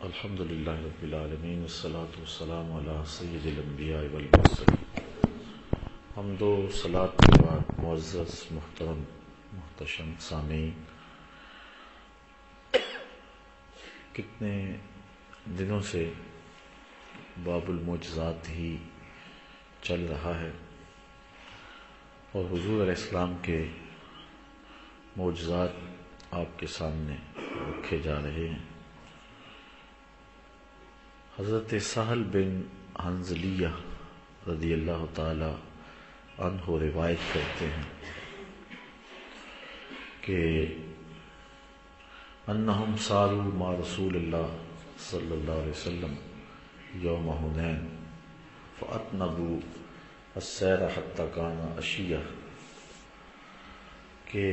الحمد للہ رب العالمین والصلاة والسلام علی سید الانبیاء والمرسلین۔ حمد و صلاۃ کے بعد معزز محترم محتشم سامعین، کتنے دنوں سے باب المعجزات ہی چل رہا ہے اور حضور علیہ السلام کے معجزات آپ کے سامنے رکھے جا رہے ہیں۔ حضرت سہل بن حنظلیہ رضی اللہ تعالی عنہ روایت کرتے ہیں کہ انہم ساروا مع رسول اللہ صلی اللہ علیہ وسلم یوم حنین فاطنبوا السیر حتی کان عشیہ، کہ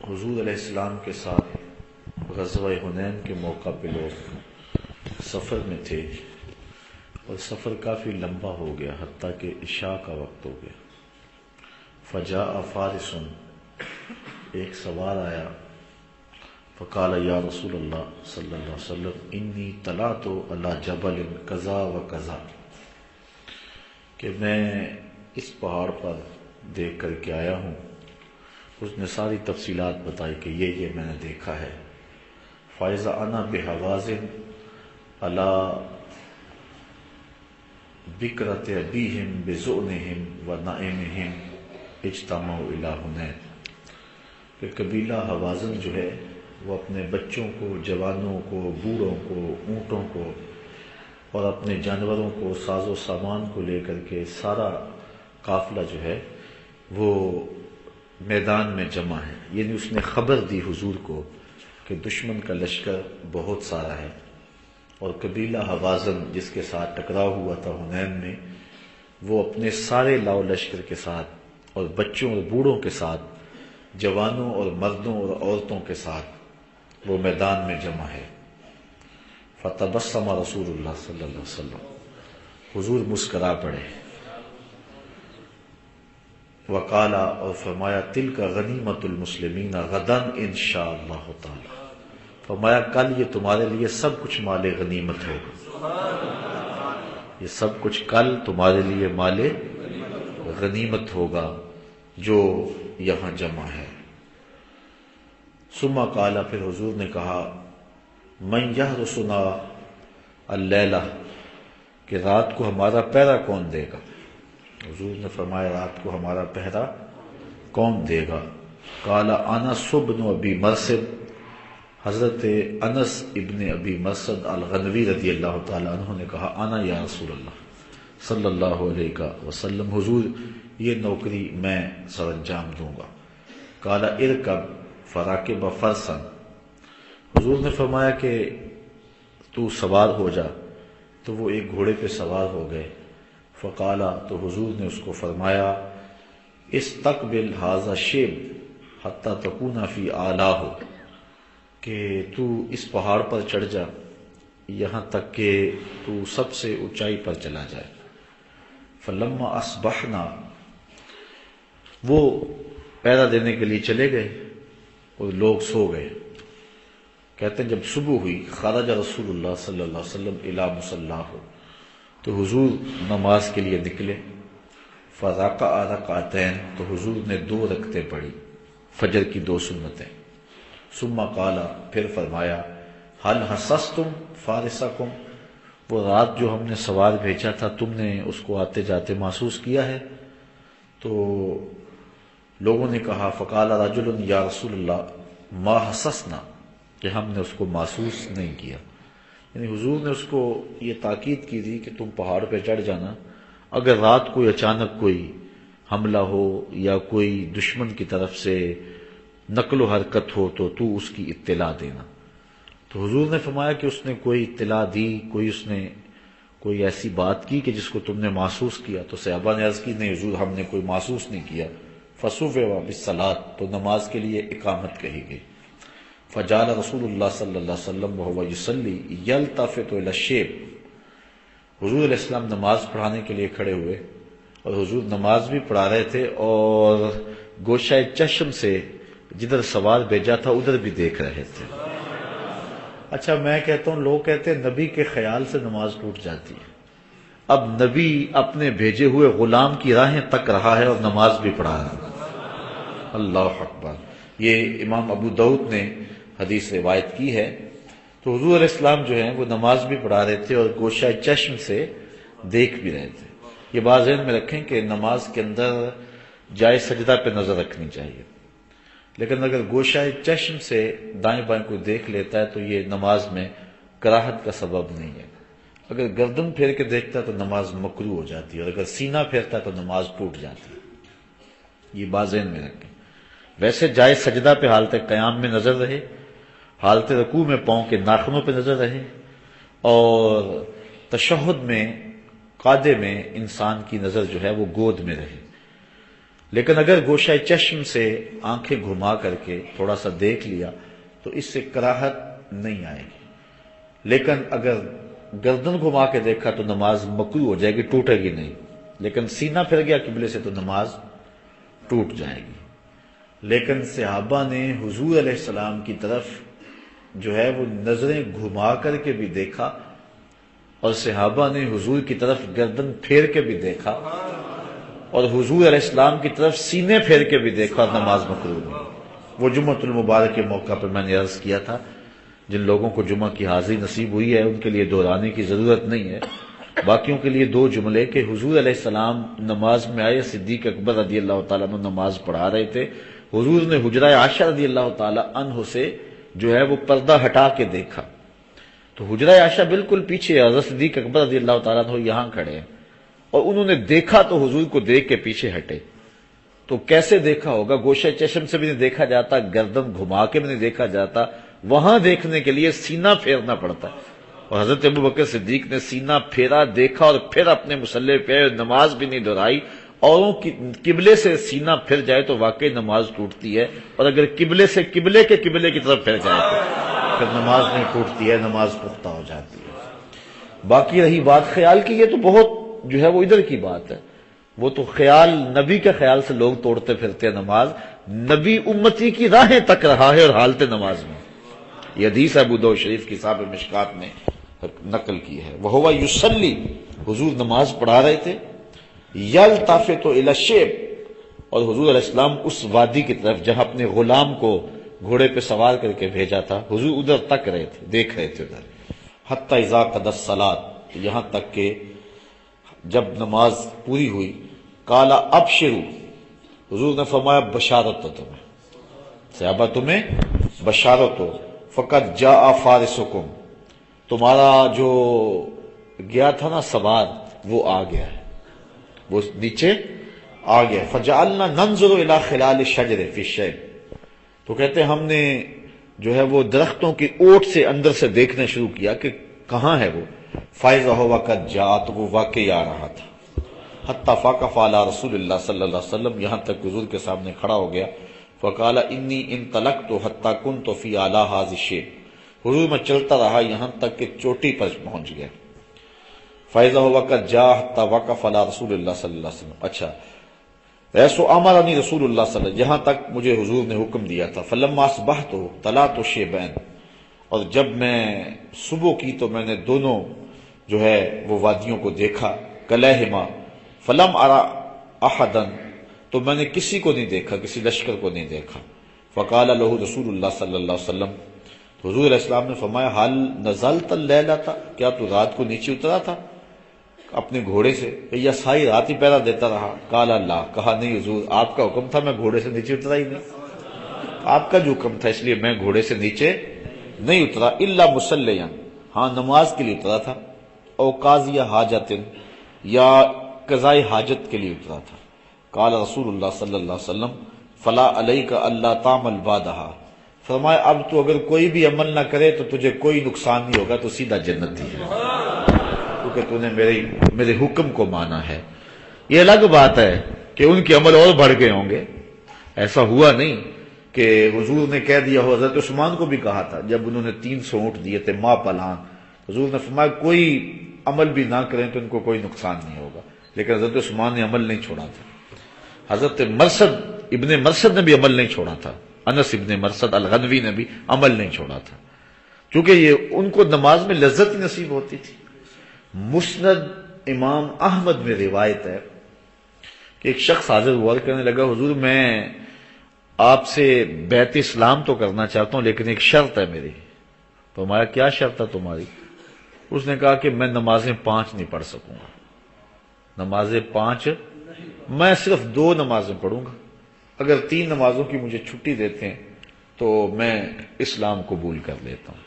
حضور علیہ السلام کے ساتھ غزوہ حنین کے موقع پہ لوگ سفر میں تھے اور سفر کافی لمبا ہو گیا حتیٰ کہ عشاء کا وقت ہو گیا۔ فجاء فارس، ایک سوار آیا، فقال یا رسول اللہ صلی اللہ علیہ وسلم انی طلعت علی جبل کذا و کذا، کہ میں اس پہاڑ پر دیکھ کر کے آیا ہوں۔ اس نے ساری تفصیلات بتائی کہ یہ میں نے دیکھا ہے۔ فاذا انا بحوازن علی بکرۃ ابیہم بزؤنہم ونعیمہم اجتمعوا الی حنین، کہ قبیلہ حوازن جو ہے وہ اپنے بچوں کو، جوانوں کو، بوڑھوں کو، اونٹوں کو اور اپنے جانوروں کو، ساز و سامان کو لے کر کے سارا قافلہ جو ہے وہ میدان میں جمع ہے۔ یعنی اس نے خبر دی حضور کو کہ دشمن کا لشکر بہت سارا ہے، اور قبیلہ حوازن جس کے ساتھ ٹکراؤ ہوا تھا حنین میں، وہ اپنے سارے لاؤ لشکر کے ساتھ اور بچوں اور بوڑھوں کے ساتھ، جوانوں اور مردوں اور عورتوں کے ساتھ وہ میدان میں جمع ہے۔ فتبسم رسول اللہ صلی اللہ علیہ وسلم، حضور مسکرا پڑے، وقال، اور فرمایا تلک غنیمت المسلمین غدا انشاءاللہ تعالی، فرمایا کل یہ تمہارے لیے سب کچھ مال غنیمت ہوگا، یہ سب کچھ کل تمہارے لیے مال غنیمت ہوگا جو یہاں جمع ہے۔ ثم قال، پھر حضور نے کہا من یحرسنا اللیلہ، کہ رات کو ہمارا پہرا کون دے گا؟ حضور نے فرمایا رات کو ہمارا پہرا کون دے گا؟ قال انس بن ابی مرثد، حضرت انس ابن ابی مرثد الغنوی رضی اللہ تعالی عنہ نے کہا انا یا رسول اللہ صلی اللہ علیہ وسلم، حضور یہ نوکری میں سر انجام دوں گا۔ قال ارکب فراکب فرسا، حضور نے فرمایا کہ تو سوار ہو جا، تو وہ ایک گھوڑے پہ سوار ہو گئے۔ فقال، تو حضور نے اس کو فرمایا استقبل ھذا الشیب حتی تکون فی اعلاہ، کہ تو اس پہاڑ پر چڑھ جا یہاں تک کہ تو سب سے اونچائی پر چلا جائے۔ فلما اصبحنا، وہ پہرا دینے کے لیے چلے گئے اور لوگ سو گئے۔ کہتے ہیں جب صبح ہوئی خرج رسول اللہ صلی اللہ علیہ وسلم الی مصلاہ، تو حضور نماز کے لیے نکلے۔ فرکع رکعتین، تو حضور نے 2 رکعتیں پڑھی، فجر کی 2 سنتیں۔ ثم قال، پھر فرمایا هل حسستم فارسکم، وہ رات جو ہم نے سوار بھیجا تھا تم نے اس کو آتے جاتے محسوس کیا ہے؟ تو لوگوں نے کہا فقال رجل یا رسول اللہ ما حسسنا، کہ ہم نے اس کو محسوس نہیں کیا۔ یعنی حضور نے اس کو یہ تاکید کی تھی کہ تم پہاڑ پہ چڑھ جانا، اگر رات کو اچانک کوئی حملہ ہو یا کوئی دشمن کی طرف سے نقل و حرکت ہو تو اس کی اطلاع دینا۔ تو حضور نے فرمایا کہ اس نے کوئی اطلاع دی، اس نے کوئی ایسی بات کی کہ جس کو تم نے محسوس کیا؟ تو صحابہ نے عرض کی نہیں حضور ہم نے کوئی محسوس نہیں کیا۔ فصف بالصلاۃ، تو نماز کے لیے اقامت کہی گئی۔ فجعل رسول اللہ صلی اللہ علیہ وسلم وهو يصلي يلتفت الى الشيب، حضور علیہ السلام نماز پڑھانے کے لیے کھڑے ہوئے اور حضور نماز بھی پڑھا رہے تھے اور گوشہ چشم سے جدھر سوار بھیجا تھا ادھر بھی دیکھ رہے تھے۔ اچھا میں کہتا ہوں، لوگ کہتے ہیں نبی کے خیال سے نماز ٹوٹ جاتی ہے۔ اب نبی اپنے بھیجے ہوئے غلام کی راہیں تک رہا ہے اور نماز بھی پڑھا ہے۔ اللہ اکبر۔ یہ امام ابو داؤد نے حدیث روایت کی ہے۔ تو حضور علیہ السلام جو ہیں وہ نماز بھی پڑھا رہے تھے اور گوشہ چشم سے دیکھ بھی رہے تھے۔ یہ بات ذہن میں رکھیں کہ نماز کے اندر جائے سجدہ پہ نظر رکھنی چاہیے، لیکن اگر گوشہ چشم سے دائیں بائیں کو دیکھ لیتا ہے تو یہ نماز میں کراہت کا سبب نہیں ہے۔ اگر گردن پھیر کے دیکھتا ہے تو نماز مکروہ ہو جاتی ہے، اور اگر سینہ پھیرتا ہے تو نماز ٹوٹ جاتی ہے۔ یہ بات ذہن میں رکھیں۔ ویسے جائے سجدہ پہ حالت قیام میں نظر رہے، حالت رکوع میں پاؤں کے ناخنوں پہ نظر رہے، اور تشہد میں قعدے میں انسان کی نظر جو ہے وہ گود میں رہے۔ لیکن اگر گوشہ چشم سے آنکھیں گھما کر کے تھوڑا سا دیکھ لیا تو اس سے کراہت نہیں آئے گی، لیکن اگر گردن گھما کے دیکھا تو نماز مکروہ ہو جائے گی، ٹوٹے گی نہیں۔ لیکن سینہ پھر گیا قبلے سے تو نماز ٹوٹ جائے گی۔ لیکن صحابہ نے حضور علیہ السلام کی طرف جو ہے وہ نظریں گھما کر کے بھی دیکھا، اور صحابہ نے حضور کی طرف گردن پھیر کے بھی دیکھا، اور حضور علیہ السلام کی طرف سینے پھیر کے بھی دیکھا، اور نماز مکروہ نہیں۔ وہ جمعۃ المبارک کے موقع پر میں نے عرض کیا تھا، جن لوگوں کو جمعہ کی حاضری نصیب ہوئی ہے ان کے لیے دہرانے کی ضرورت نہیں ہے، باقیوں کے لیے دو جملے کہ حضور علیہ السلام نماز میں آئے، صدیق اکبر رضی اللہ تعالیٰ عنہ نماز پڑھا رہے تھے، حضور نے حجرہ عائشہ رضی اللہ تعالیٰ عنہ سے جو ہے وہ پردہ ہٹا کے دیکھا، تو حجرہ عائشہ بالکل پیچھے ہے، حضرت صدیق اکبر رضی اللہ تعالیٰ عنہ یہاں کھڑے ہیں، اور انہوں نے دیکھا تو حضور کو دیکھ کے پیچھے ہٹے۔ تو کیسے دیکھا ہوگا؟ گوشہ چشم سے بھی نہیں دیکھا جاتا، گردن گھما کے بھی نہیں دیکھا جاتا، وہاں دیکھنے کے لیے سینہ پھیرنا پڑتا ہے، اور حضرت ابوبکر صدیق نے سینہ پھیرا، دیکھا، اور پھر اپنے مصلی پہ نماز بھی نہیں دہرائی۔ اوروں کی قبلے سے سینہ پھر جائے تو واقعی نماز ٹوٹتی ہے، اور اگر قبلے سے قبلے کی طرف پھر جائے تو پھر نماز نہیں ٹوٹتی ہے، نماز پختہ ہو جاتی ہے۔ باقی رہی بات خیال کی، یہ تو بہت جو ہے وہ ادھر کی بات ہے، وہ تو خیال نبی کے خیال سے لوگ توڑتے پھرتے ہیں نماز، نبی امتی کی راہیں تک رہا ہے اور حالت نماز میں۔ یہ حدیث ابو داؤد شریف کی صاحب مشکات نے نقل کی ہے۔ وہو یصلی، حضور نماز پڑھا رہے تھے، یلتفت الی الشیب، اور حضور علیہ السلام اس وادی کی طرف جہاں اپنے غلام کو گھوڑے پہ سوار کر کے بھیجا تھا، حضور ادھر تک رہے تھے، دیکھ رہے تھے ادھر، حتی اذا قضى الصلاۃ، یہاں تک کہ جب نماز پوری ہوئی، قال ابشروا، حضور نے فرمایا بشارت ہو تمہیں، صحابہ تمہیں بشارت ہو، فقد جاء فارسکم، تمہارا جو گیا تھا نا سوار وہ آ گیا ہے، وہ نیچے آ گیا۔ فجعلنا ننظر الى خلال الشجر فی الشیب، تو کہتے ہیں ہم نے جو ہے وہ درختوں کی اوٹ سے اندر سے دیکھنا شروع کیا کہ کہاں ہے وہ، فاذا هو قد جاء، تو وہ واقعی آ رہا تھا، حتی فاقف علی رسول اللہ صلی اللہ علیہ وسلم، یہاں تک حضور کے سامنے کھڑا ہو گیا، فقال انی انطلقت حتی کنت فی اعلی ھذا الشیب، حضور میں چلتا رہا یہاں تک کہ چوٹی پر پہنچ گیا، فاذا هو قد جاء حتی وقف علی رسول اللہ صلی اللہ علیہ وسلم، اچھا ایسو امرنی رسول اللہ صلی اللہ علیہ وسلم، یہاں تک مجھے حضور نے حکم دیا تھا، فلما اصبحت طلعت الشیبین، اور جب میں صبح کی تو میں نے دونوں جو ہے وہ وادیوں کو دیکھا، کلہما، فلم ارى احدا، تو میں نے کسی کو نہیں دیکھا، کسی لشکر کو نہیں دیکھا، فقال له رسول اللہ صلی اللہ علیہ وسلم، تو حضور علیہ السلام نے فرمایا حل نزلت اللیلۃ، کیا تو رات کو نیچے اترا تھا اپنے گھوڑے سے، یا ساری رات ہی پہرا دیتا رہا؟ قال اللہ، کہا نہیں حضور، آپ کا حکم تھا، میں گھوڑے سے نیچے اترا ہی نہیں، آپ کا جو حکم تھا اس لیے میں گھوڑے سے نیچے نہیں اترا، الا مصلیا، ہاں نماز کے لیے اترا تھا، او قاضی حاجت، یا قضاء حاجت کے لیے اترا تھا۔ قال رسول اللہ صلی اللہ علیہ وسلم فلا علیک الا تعمل بعدها، فرمایا اب تو اگر کوئی بھی عمل نہ کرے تو تجھے کوئی نقصان نہیں ہوگا، تو سیدھا جنتی ہے، کیونکہ تو نے میرے حکم کو مانا ہے۔ یہ الگ بات ہے کہ ان کے عمل اور بڑھ گئے ہوں گے، ایسا ہوا نہیں کہ حضور نے کہہ دیا ہو، حضرت عثمان کو بھی کہا تھا جب انہوں نے 300 اونٹ دیے تھے ماں پلان، حضور نے فرمایا کوئی عمل بھی نہ کریں تو ان کو کوئی نقصان نہیں ہوگا، لیکن حضرت عثمان نے عمل نہیں چھوڑا تھا، حضرت ابن مرثد نے بھی عمل نہیں چھوڑا تھا، انس ابن مرثد الغنوی نے بھی عمل نہیں چھوڑا تھا۔ کیونکہ یہ ان کو نماز میں لذت نصیب ہوتی تھی۔ مسند امام احمد میں روایت ہے کہ ایک شخص حاضر ہوا کہنے لگا حضور میں آپ سے بیعت اسلام تو کرنا چاہتا ہوں لیکن ایک شرط ہے میری۔ فرمایا کیا شرط ہے تمہاری؟ اس نے کہا کہ میں نمازیں 5 نہیں پڑھ سکوں گا، نمازیں 5 میں صرف 2 نمازیں پڑھوں گا، اگر 3 نمازوں کی مجھے چھٹی دیتے ہیں تو میں اسلام قبول کر لیتا ہوں۔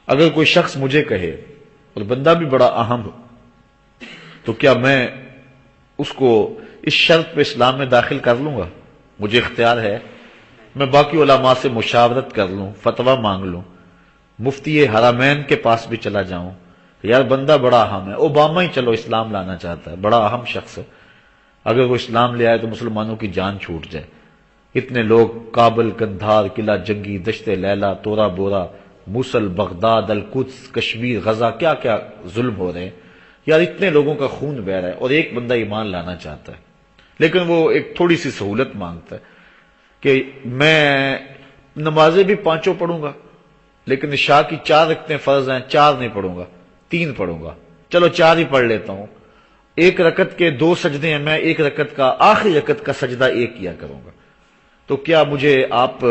اگر کوئی شخص مجھے کہے اور بندہ بھی بڑا اہم ہو تو کیا میں اس کو اس شرط پہ اسلام میں داخل کر لوں گا؟ مجھے اختیار ہے، میں باقی علماء سے مشاورت کر لوں، فتویٰ مانگ لوں، مفتی حرمین کے پاس بھی چلا جاؤں، یار بندہ بڑا اہم ہے، اوباما ہی چلو اسلام لانا چاہتا ہے، بڑا اہم شخص ہے، اگر وہ اسلام لے آئے تو مسلمانوں کی جان چھوٹ جائے، اتنے لوگ کابل، قندھار، قلعہ جنگی، دشت لیلا، تورا بورا، موصل، بغداد، القدس، کشمیر، غزہ، کیا کیا ظلم ہو رہے ہیں یار، اتنے لوگوں کا خون بہ رہا ہے اور ایک بندہ ایمان لانا چاہتا ہے، لیکن وہ ایک تھوڑی سی سہولت مانگتا ہے کہ میں نمازیں بھی 5 پڑھوں گا لیکن عشاء کی 4 رکعتیں فرض ہیں، 4 نہیں پڑھوں گا، 3 پڑھوں گا، چلو 4 ہی پڑھ لیتا ہوں، 1 رکعت کے 2 سجدے ہیں، میں 1 رکعت کا آخری رکعت کا سجدہ 1 کیا کروں گا، تو کیا مجھے آپ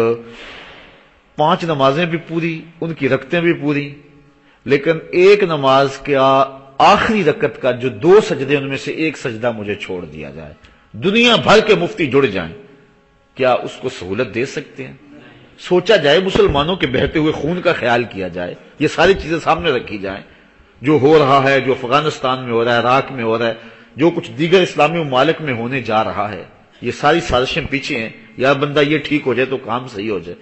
5 نمازیں بھی پوری، ان کی رکعتیں بھی پوری، لیکن 1 نماز کا آخری رکعت کا جو 2 سجدے ان میں سے 1 سجدہ مجھے چھوڑ دیا جائے، دنیا بھر کے مفتی جڑ جائیں، کیا اس کو سہولت دے سکتے ہیں؟ سوچا جائے، مسلمانوں کے بہتے ہوئے خون کا خیال کیا جائے، یہ ساری چیزیں سامنے رکھی جائیں، جو ہو رہا ہے، جو افغانستان میں ہو رہا ہے، عراق میں ہو رہا ہے، جو کچھ دیگر اسلامی ممالک میں ہونے جا رہا ہے، یہ ساری سازشیں پیچھے ہیں، یا بندہ یہ ٹھیک ہو جائے تو کام صحیح ہو جائے،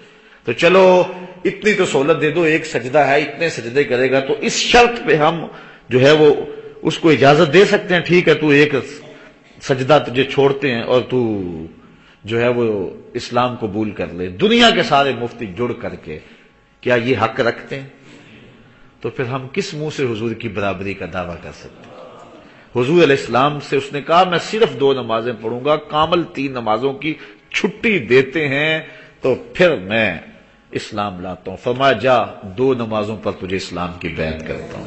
تو چلو اتنی تو سہولت دے دو، 1 سجدہ ہے، اتنے سجدے کرے گا تو اس شرط پہ ہم جو ہے وہ اس کو اجازت دے سکتے ہیں، ٹھیک ہے تو 1 سجدہ تجھے چھوڑتے ہیں اور تو جو ہے وہ اسلام قبول کر لے۔ دنیا کے سارے مفتی جڑ کر کے کیا یہ حق رکھتے ہیں؟ تو پھر ہم کس منہ سے حضور کی برابری کا دعویٰ کر سکتے ہیں؟ حضور علیہ السلام سے اس نے کہا میں صرف 2 نمازیں پڑھوں گا، کامل 3 نمازوں کی چھٹی دیتے ہیں تو پھر میں اسلام لاتا ہوں۔ فرمایا جا 2 نمازوں پر تجھے اسلام کی بیعت کرتا ہوں۔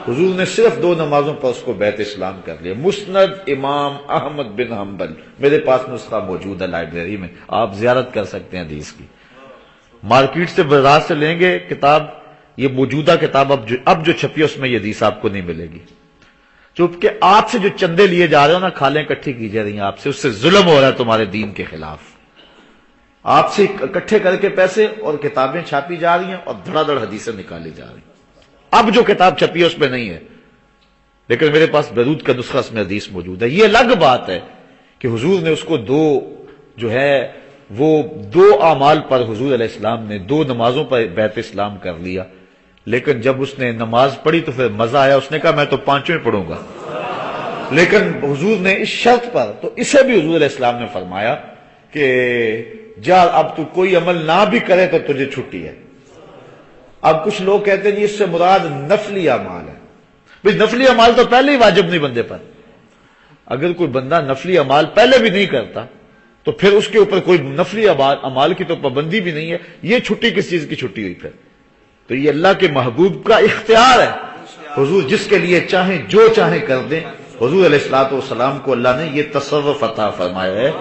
حضور نے صرف 2 نمازوں پر اس کو بیعت اسلام کر لیا۔ مسند امام احمد بن حنبل، میرے پاس نسخہ موجود ہے لائبریری میں، آپ زیارت کر سکتے ہیں حدیث کی، مارکیٹ سے بازار سے لیں گے کتاب، یہ موجودہ کتاب اب جو چھپی ہے اس میں یہ حدیث آپ کو نہیں ملے گی، چونکہ آپ سے جو چندے لیے جا رہے ہو نا، کھالیں اکٹھی کی جا رہی ہیں آپ سے، اس سے ظلم ہو رہا ہے تمہارے دین کے خلاف، آپ سے اکٹھے کر کے پیسے اور کتابیں چھاپی جا رہی ہیں اور دھڑا دھڑ حدیثیں نکالی جا رہی ہیں۔ اب جو کتاب چھپی ہے اس میں نہیں ہے، لیکن میرے پاس بیروت کا نسخہ اس میں حدیث موجود ہے۔ یہ الگ بات ہے کہ حضور نے اس کو 2 اعمال پر حضور علیہ السلام نے 2 نمازوں پر بیعت اسلام کر لیا، لیکن جب اس نے نماز پڑھی تو پھر مزہ آیا، اس نے کہا میں تو 5 پڑھوں گا، لیکن حضور نے اس شرط پر، تو اسے بھی حضور علیہ السلام نے فرمایا کہ جا اب تو کوئی عمل نہ بھی کرے تو تجھے چھٹی ہے۔ اب کچھ لوگ کہتے ہیں جی اس سے مراد نفلی اعمال ہے، بھئی نفلی اعمال تو پہلے ہی واجب نہیں بندے پر، اگر کوئی بندہ نفلی اعمال پہلے بھی نہیں کرتا تو پھر اس کے اوپر کوئی نفلی اعمال کی تو پابندی بھی نہیں ہے، یہ چھٹی کس چیز کی چھٹی ہوئی پھر؟ تو یہ اللہ کے محبوب کا اختیار ہے، حضور جس کے لیے چاہیں جو چاہیں کر دیں۔ حضور علیہ الصلوۃ والسلام کو اللہ نے یہ تصرف عطا فرمایا ہے،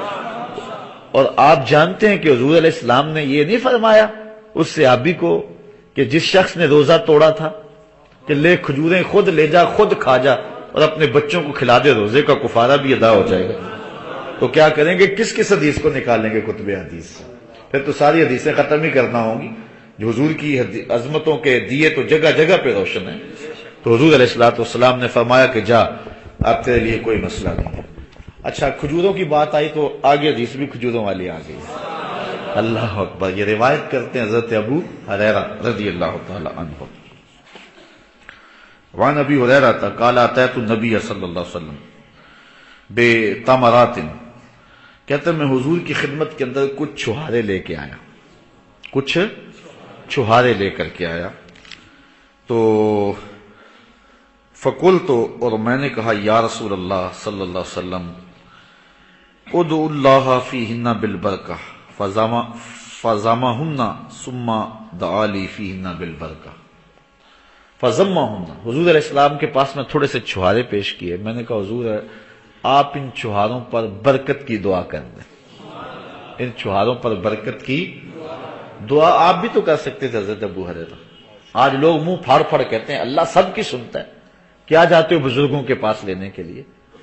اور آپ جانتے ہیں کہ حضور علیہ السلام نے یہ نہیں فرمایا اس صحابی کو کہ جس شخص نے روزہ توڑا تھا کہ لے کھجوریں خود لے جا، خود کھا جا اور اپنے بچوں کو کھلا دے، روزے کا کفارہ بھی ادا ہو جائے گا، تو کیا کریں گے؟ کس حدیث کو نکالیں گے کتب حدیث سے؟ پھر تو ساری حدیثیں ختم ہی کرنا ہوں گی، جو حضور کی عظمتوں کے دیے تو جگہ جگہ پہ روشن ہیں۔ تو حضور علیہ الصلوۃ والسلام نے فرمایا کہ جا اب تیرے لیے کوئی مسئلہ نہیں ہے۔ اچھا کھجوروں کی بات آئی تو آگے حدیث بھی کھجوروں والی آ گئی، اللہ اکبر۔ یہ روایت کرتے ہیں حضرت ابو ہریرہ رضی اللہ تعالی عنہ، وعن ابی ہریرہ قال اتیت النبی صلی اللہ علیہ وسلم بتمرات، کہتے ہیں میں حضور کی خدمت کے اندر کچھ چھہارے لے کے آیا، کچھ چھہارے لے کر کے آیا، تو فقلت، اور میں نے کہا یا رسول اللہ صلی اللہ علیہ وسلم ادعو اللہ فیہن بالبرکہ فَزَمَهُنَّ ثُمَّ دَعَا لِي فِيهِنَّ بِالْبَرْكَةِ فَزَمَّهُنَّ حضور علیہ السلام کے پاس میں تھوڑے سے چھہارے پیش کیے. میں نے کہا حضور آپ ان چھہاروں پر برکت کی دعا کر دیں. ان چھہاروں پر برکت کی دعا آپ بھی تو کر سکتے تھے حضرت ابو ہریرہ. آج لوگ منہ پھاڑ پھاڑ کہتے ہیں اللہ سب کی سنتا ہے. کیا جاتے ہو بزرگوں کے پاس لینے کے لیے؟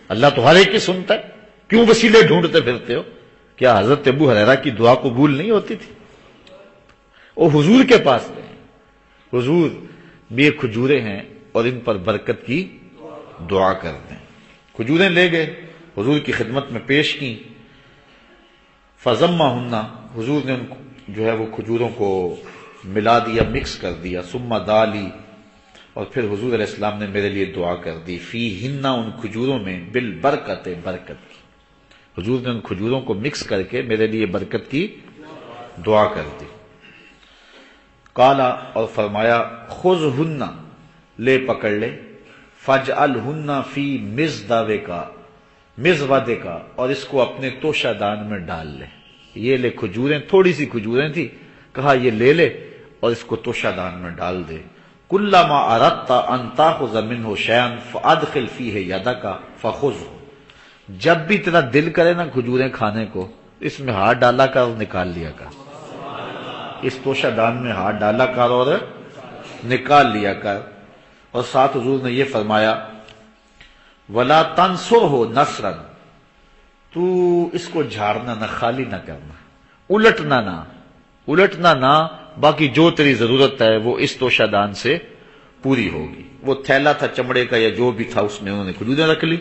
اللہ تو ہر ایک کی سنتا ہے، کیوں وسیلے ڈھونڈتے پھرتے ہو؟ کیا حضرت ابو ہریرہ کی دعا قبول نہیں ہوتی تھی؟ وہ حضور کے پاس گئے، حضور بھی یہ کھجوریں ہیں اور ان پر برکت کی دعا کر دیں. کھجوریں لے گئے، حضور کی خدمت میں پیش کی. فَزَمَّهُنَّ حضور نے ان جو ہے وہ کھجوروں کو ملا دیا، مکس کر دیا. ثُمَّ دَعَا لِي اور پھر حضور علیہ السلام نے میرے لیے دعا کر دی. فِيهِنَّ ان کھجوروں میں بالبرکت برکت کی. حضور نے ان کھجوروں کو مکس کر کے میرے لیے برکت کی دعا کر دی. قالا اور فرمایا خذہن لے پکڑ لے، فجعلہن فی مزودے کا اور اس کو اپنے توشہ دان میں ڈال لے. یہ لے کھجوریں، تھوڑی سی کھجوریں تھی، کہا یہ لے لے اور اس کو توشہ دان میں ڈال دے. کلما اردت ان تاخذ منہ شیئا فادخل فیہ یدک فخذہ. جب بھی تیرا دل کرے نا کھجوریں کھانے کو، اس میں ہاتھ ڈالا کر اور نکال لیا کر. اس توشہ دان میں ہاتھ ڈالا کر اور نکال لیا کر. اور ساتھ حضور نے یہ فرمایا وَلَا تَنْصُرْهُ نَصْرًا، تو اس کو جھاڑنا نہ، خالی نہ کرنا، الٹنا نہ، باقی جو تیری ضرورت ہے وہ اس توشہ دان سے پوری ہوگی. وہ تھیلا تھا چمڑے کا یا جو بھی تھا، اس میں انہوں نے کھجوریں رکھ لی.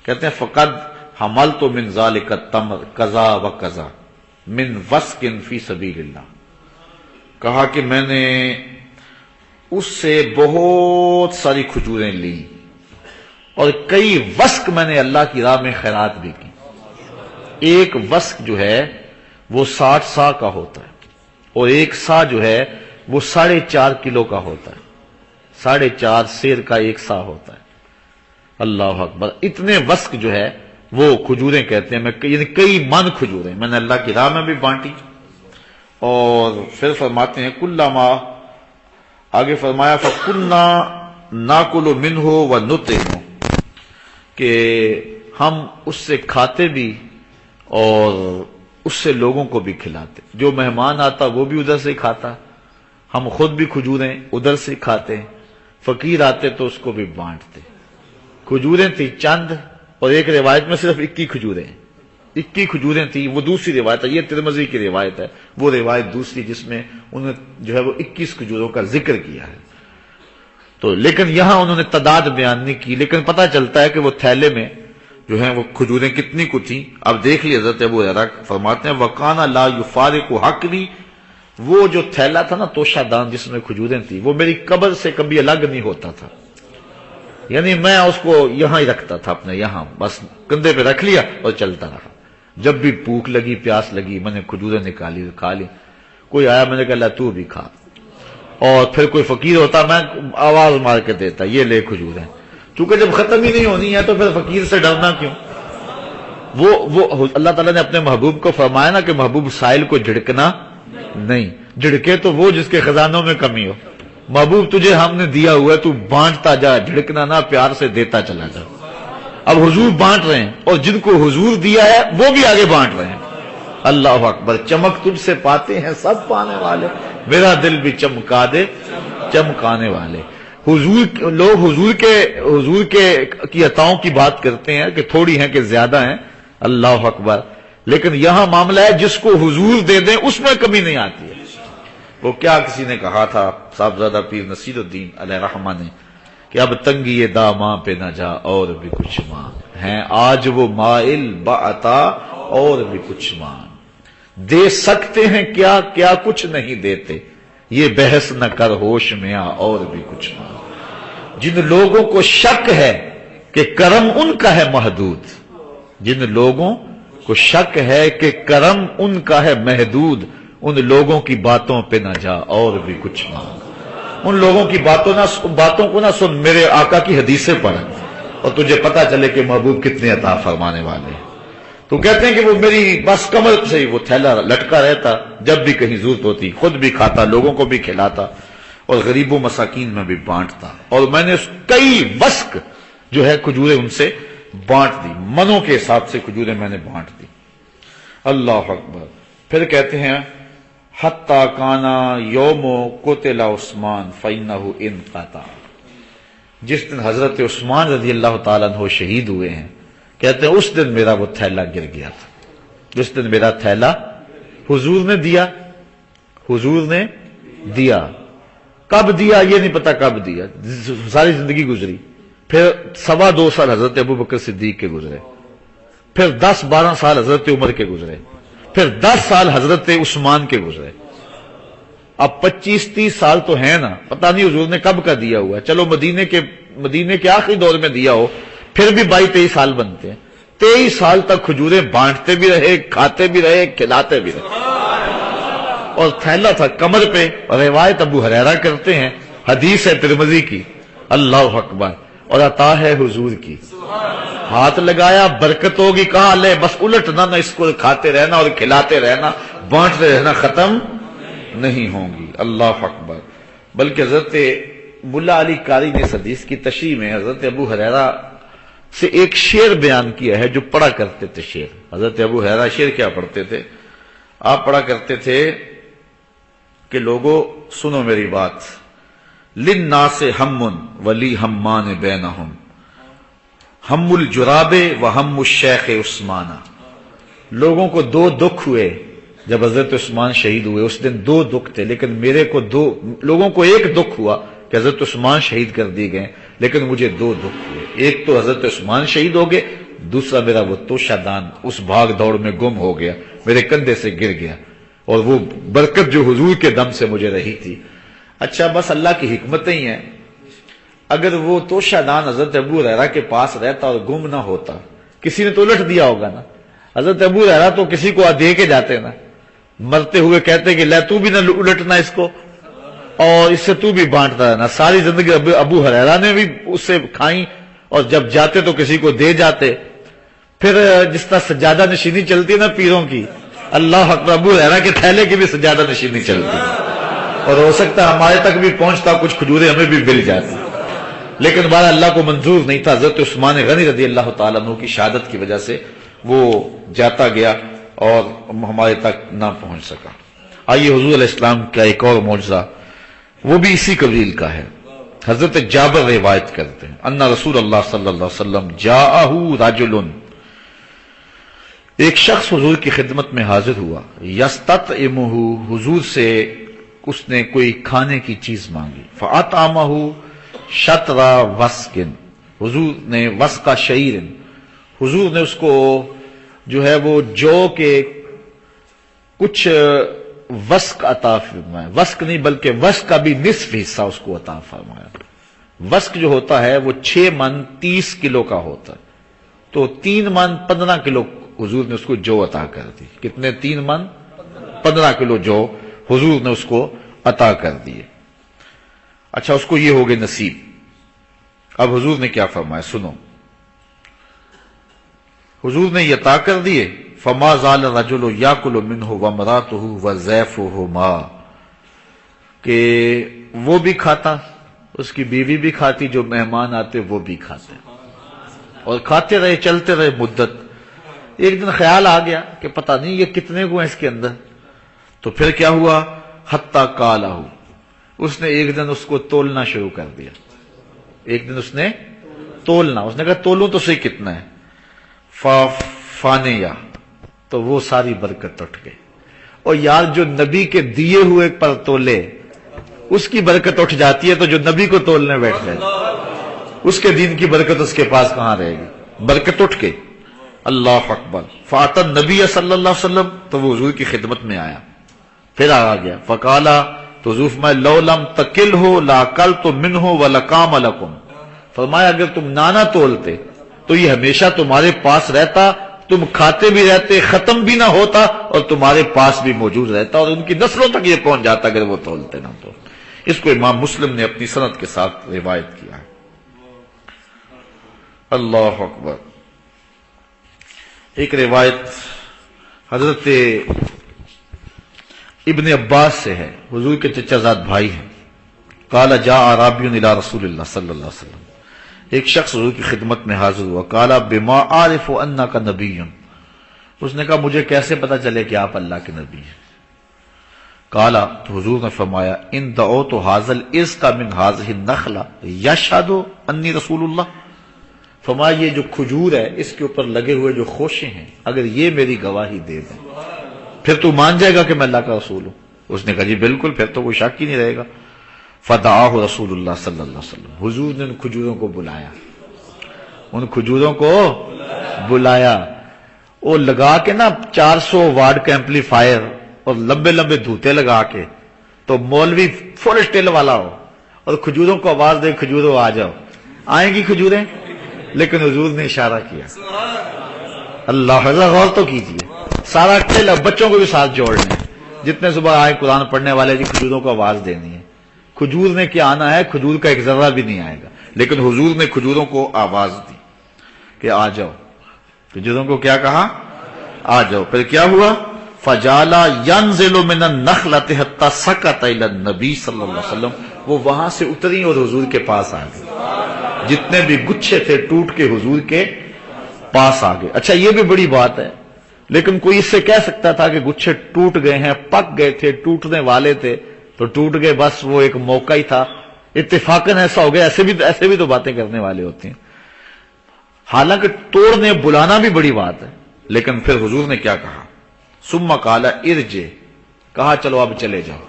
کہتے ہیں فَقَدْ حَمَلْتُ مِنْ ذَلِكَ التَّمْرَ كَذَا وَكَذَا مِنْ وَسْقٍ فِي سَبِيلِ اللَّهِ. کہا کہ میں نے اس سے بہت ساری کھجوریں لی اور کئی وسق میں نے اللہ کی راہ میں خیرات بھی کی. ایک وسق جو ہے وہ 60 سا کا ہوتا ہے اور ایک سا جو ہے وہ 4.5 کلو کا ہوتا ہے. 4.5 سیر کا ایک سا ہوتا ہے. اللہ اکبر. اتنے وسق جو ہے وہ کھجوریں کہتے ہیں. یعنی کئی من کھجوریں میں نے اللہ کی راہ میں بھی بانٹی. اور پھر فرماتے ہیں کلما، آگے فرمایا فَكُنَّا نَاكُلُ مِنْهُ وَنُطْعِمُ، کہ ہم اس سے کھاتے بھی اور اس سے لوگوں کو بھی کھلاتے. جو مہمان آتا وہ بھی ادھر سے کھاتا، ہم خود بھی کھجوریں ادھر سے کھاتے، فقیر آتے تو اس کو بھی بانٹتے. کھجوریں تھی چند، اور ایک روایت میں صرف 21 کھجوریں 21 کھجوریں تھیں. وہ دوسری روایت ہے، یہ ترمذی کی روایت ہے. وہ روایت دوسری جس میں انہوں نے جو ہے وہ 21 کھجوروں کا ذکر کیا ہے. تو لیکن یہاں انہوں نے تعداد بیان نہیں کی، لیکن پتہ چلتا ہے کہ وہ تھیلے میں جو ہیں وہ کھجوریں کتنی کو تھیں. اب دیکھ لیے حضرت ابو ہریرہ فرماتے ہیں وَقَانَ لَا يُفَارِقُ حَقْرِي، وہ جو تھیلا تھا نا توشہ دان جس میں کھجوریں تھیں، وہ میری قبر سے کبھی الگ نہیں ہوتا تھا. یعنی میں اس کو یہاں ہی رکھتا تھا، اپنے یہاں بس کندھے پہ رکھ لیا اور چلتا رہا. جب بھی بھوک لگی، پیاس لگی، میں نے کھجوریں نکالی، کھا لی. کوئی آیا میں نے کہا تو بھی کھا. اور پھر کوئی فقیر ہوتا میں آواز مار کے دیتا یہ لے کھجوریں. چونکہ جب ختم ہی نہیں ہونی ہے تو پھر فقیر سے ڈرنا کیوں؟ وہ اللہ تعالیٰ نے اپنے محبوب کو فرمایا نا کہ محبوب سائل کو جھڑکنا نہیں. جھڑکے تو وہ جس کے خزانوں میں کمی ہو. محبوب تجھے ہم نے دیا ہوا ہے، تو بانٹتا جا، جھڑکنا نہ، پیار سے دیتا چلا جا. اب حضور بانٹ رہے ہیں اور جن کو حضور دیا ہے وہ بھی آگے بانٹ رہے ہیں. اللہ اکبر. چمک تجھ سے پاتے ہیں سب پانے والے، میرا دل بھی چمکا دے چمکانے والے. لوگ حضور کی عطاؤں کی بات کرتے ہیں کہ تھوڑی ہیں کہ زیادہ ہیں. اللہ اکبر. لیکن یہاں معاملہ ہے جس کو حضور دے دیں اس میں کمی نہیں آتی ہے. وہ کیا کسی نے کہا تھا، صاحبزادہ پیر نصیر الدین علیہ رحمہ نے، کہ اب تنگی داماں پہ نہ جا اور بھی کچھ مانگ، ہیں آج وہ مائل بعطا اور بھی کچھ مانگ. دے سکتے ہیں کیا کیا کچھ نہیں دیتے، یہ بحث نہ کر ہوش میں آ اور بھی کچھ مانگ. جن لوگوں کو شک ہے کہ کرم ان کا ہے محدود، جن لوگوں کو شک ہے کہ کرم ان کا ہے محدود، ان لوگوں کی باتوں پہ نہ جا اور بھی کچھ مانگ. ان لوگوں کی باتوں کو نہ سن، میرے آقا کی حدیثیں پڑھ اور تجھے پتا چلے کہ محبوب کتنے عطا فرمانے والے ہیں. تو کہتے ہیں کہ وہ میری بس کمر سے وہ تھیلا لٹکا رہتا، جب بھی کہیں ضرورت ہوتی خود بھی کھاتا، لوگوں کو بھی کھلاتا اور غریبوں مساکین میں بھی بانٹتا، اور میں نے کئی وسق جو ہے کھجوریں ان سے بانٹ دی، منوں کے حساب سے کھجوریں میں نے بانٹ دی۔ اللہ اکبر۔ پھر کہتے ہیں حتی کانا یوم قتل عثمان فإنہ انقطع، جس دن حضرت عثمان رضی اللہ تعالیٰ عنہ شہید ہوئے ہیں، کہتے ہیں اس دن میرا وہ تھیلا گر گیا تھا، جس دن میرا تھیلا حضور نے دیا، حضور نے دیا، کب دیا یہ نہیں پتا، کب دیا، ساری زندگی گزری، پھر 2.25 سال حضرت ابوبکر صدیق کے گزرے، پھر 10-12 سال حضرت عمر کے گزرے، پھر 10 سال حضرت عثمان کے گزرے، اب 25-30 سال تو ہیں نا، پتہ نہیں حضور نے کب کا دیا ہوا ہے، چلو مدینے کے آخری دور میں دیا ہو، پھر بھی 22-23 سال بنتے ہیں، 23 سال تک کھجوریں بانٹتے بھی رہے، کھاتے بھی رہے، کھلاتے بھی رہے، اور تھیلا تھا کمر پہ، اور روایت ابو ہریرہ کرتے ہیں، حدیث ہے ترمذی کی، اللہ اکبر، اور عطا ہے حضور کی، ہاتھ لگایا برکت ہوگی، کہا لے بس الٹنا نہ، اس کو کھاتے رہنا اور کھلاتے رہنا، بانٹتے رہنا، ختم نہیں ہوں گی۔ اللہ اکبر۔ بلکہ حضرت ملا علی قاری نے اس حدیث کی تشریح میں حضرت ابو ہریرہ سے ایک شعر بیان کیا ہے جو پڑھا کرتے تھے، شعر، حضرت ابو ہریرہ شعر کیا پڑھتے تھے؟ آپ پڑھا کرتے تھے کہ لوگوں سنو میری بات، للناس ہم ولی ہمان بینہم، ہم الجراب و ہم الشیخ عثمانہ، لوگوں کو 2 دکھ ہوئے جب حضرت عثمان شہید ہوئے، اس دن 2 دکھ تھے، لیکن میرے کو لوگوں کو 1 دکھ ہوا کہ حضرت عثمان شہید کر دیے گئے، لیکن مجھے 2 دکھ ہوئے، ایک تو حضرت عثمان شہید ہو گئے، دوسرا میرا وہ توشہ دان اس بھاگ دوڑ میں گم ہو گیا، میرے کندھے سے گر گیا، اور وہ برکت جو حضور کے دم سے مجھے رہی تھی۔ اچھا بس اللہ کی حکمتیں ہی ہیں، اگر وہ توشہ دان حضرت ابو ہریرہ کے پاس رہتا اور گم نہ ہوتا، کسی نے تو الٹ دیا ہوگا نا، حضرت ابو ہریرہ تو کسی کو دے کے جاتے نا، مرتے ہوئے کہتے کہ لے تو بھی نہ الٹنا اس کو، اور اس سے تو بھی بانٹتا رہنا، ساری زندگی ابو ہریرہ نے بھی اس سے کھائیں، اور جب جاتے تو کسی کو دے جاتے۔ پھر جس طرح سجادہ نشینی چلتی ہے نا پیروں کی، اللہ اکبر، ابو ہریرہ کے تھیلے کی بھی سجادہ نشینی چلتی، اور ہو سکتا ہے ہمارے تک بھی پہنچتا، کچھ کھجوریں ہمیں بھی مل جاتی، لیکن بارہ اللہ کو منظور نہیں تھا، حضرت عثمان غنی رضی اللہ تعالیٰ عنہ کی شہادت کی وجہ سے وہ جاتا گیا اور ہمارے تک نہ پہنچ سکا۔ آئیے حضور علیہ السلام کا ایک اور معجزہ، وہ بھی اسی قبیل کا ہے، حضرت جابر روایت کرتے ہیں، ان رسول اللہ صلی اللہ علیہ وسلم جاءہ رجل، ایک شخص حضور کی خدمت میں حاضر ہوا، یستطعمہ، حضور سے اس نے کوئی کھانے کی چیز مانگی، فاطعمہ شطر وسق، حضور نے وسق شعیر، حضور نے اس کو جو ہے وہ جو کے کچھ وسق عطا فرمایا، وسق نہیں بلکہ وسق کا بھی نصف حصہ اس کو عطا فرمایا۔ وسق جو ہوتا ہے وہ 6 من 30 کلو کا ہوتا ہے، تو 3 من 15 کلو حضور نے اس کو جو عطا کر دی۔ کتنے؟ 3 من 15 کلو جو حضور نے اس کو عطا کر دیے۔ اچھا اس کو یہ ہو گئے نصیب۔ اب حضور نے کیا فرمایا سنو، حضور نے یہ عطا کر دیے، فما زال الرجل یاکل منہ وامرأتہ وضیفہما، کہ وہ بھی کھاتا، اس کی بیوی بھی کھاتی، جو مہمان آتے وہ بھی کھاتے، اور کھاتے رہے، چلتے رہے مدت۔ ایک دن خیال آ گیا کہ پتہ نہیں یہ کتنے کو ہیں اس کے اندر، تو پھر کیا ہوا، حتی قالہ، اس نے ایک دن اس کو تولنا شروع کر دیا، ایک دن اس نے تولنا، اس نے کہا تولوں تو صحیح کتنا ہے، فانیہ، تو وہ ساری برکت اٹھ گئی۔ اور یار جو نبی کے دیے ہوئے پر تولے اس کی برکت اٹھ جاتی ہے، تو جو نبی کو تولنے بیٹھ جائے اس کے دین کی برکت اس کے پاس کہاں رہے گی، برکت اٹھ گئی۔ اللہ اکبر۔ فاتی النبی صلی اللہ علیہ وسلم، تو وہ حضور کی خدمت میں آیا، پھر آ گیا، فقالا، تو حضور فرمایا لو لم تکلہ لاکلت منہ ولقام لکم، فرمایا اگر تم نانا تولتے تو یہ ہمیشہ تمہارے پاس رہتا، تم کھاتے بھی رہتے، ختم بھی نہ ہوتا، اور تمہارے پاس بھی موجود رہتا، اور ان کی نسلوں تک یہ پہنچ جاتا اگر وہ تولتے نہ تو۔ اس کو امام مسلم نے اپنی سند کے ساتھ روایت کیا ہے۔ اللہ اکبر۔ ایک روایت حضرت ابن عباس سے ہے، حضور کے چچا زاد بھائی ہیں. قال جاء اعرابی الی رسول اللہ صلی اللہ علیہ وسلم، ایک شخص حضور کی خدمت میں حاضر ہوا. قال بما اعرف انک نبی، اس نے کہا مجھے کیسے پتا چلے کہ آپ اللہ کے نبی ہیں؟ قال، تو حضور نے فرمایا ان دعوت ھذا العزق من هذه النخلہ یشهد انی رسول اللہ، فرمایا یہ جو کھجور ہے اس کے اوپر لگے ہوئے جو خوشے ہیں، اگر یہ میری گواہی دے دیں پھر تو مان جائے گا کہ میں اللہ کا رسول ہوں؟ اس نے کہا جی بالکل، پھر تو کوئی شک ہی نہیں رہے گا. فدعاہ رسول اللہ صلی اللہ علیہ وسلم، حضور نے ان کھجوروں کو بلایا، ان کھجوروں کو بلایا. وہ لگا کے نا 400 واٹ کا ایمپلیفائر اور لمبے لمبے دھوتے لگا کے، تو مولوی فل اسٹل والا ہو اور کھجوروں کو آواز دے کھجوروں آ جاؤ، آئیں گی کھجوریں؟ لیکن حضور نے اشارہ کیا. اللہ حضرت غور تو کیجیے، سارا کھیل بچوں کو بھی ساتھ جوڑنے، جتنے صبح آئے قرآن پڑھنے والے جی کھجوروں کو آواز دینی ہے. کھجور نے کیا آنا ہے، کھجور کا ایک ذرہ بھی نہیں آئے گا، لیکن حضور نے کھجوروں کو آواز دی کہ آ جاؤ. کھجوروں کو کیا کہا؟ آ جاؤ. پھر کیا ہوا؟ فجالا ينزل من النخلة حتى سقط الى النبي صلی اللہ علیہ وسلم، وہ وہاں سے اتری اور حضور کے پاس آ گئی، جتنے بھی گچھے تھے ٹوٹ کے حضور کے پاس آ گئے. اچھا یہ بھی بڑی بات ہے، لیکن کوئی اس سے کہہ سکتا تھا کہ گچھے ٹوٹ گئے ہیں، پک گئے تھے، ٹوٹنے والے تھے تو ٹوٹ گئے، بس وہ ایک موقع ہی تھا، اتفاقاً ایسا ہو گیا. ایسے بھی تو باتیں کرنے والے ہوتے ہیں. حالانکہ توڑنے بلانا بھی بڑی بات ہے، لیکن پھر حضور نے کیا کہا؟ ثم قال ارجع، کہا چلو اب چلے جاؤ،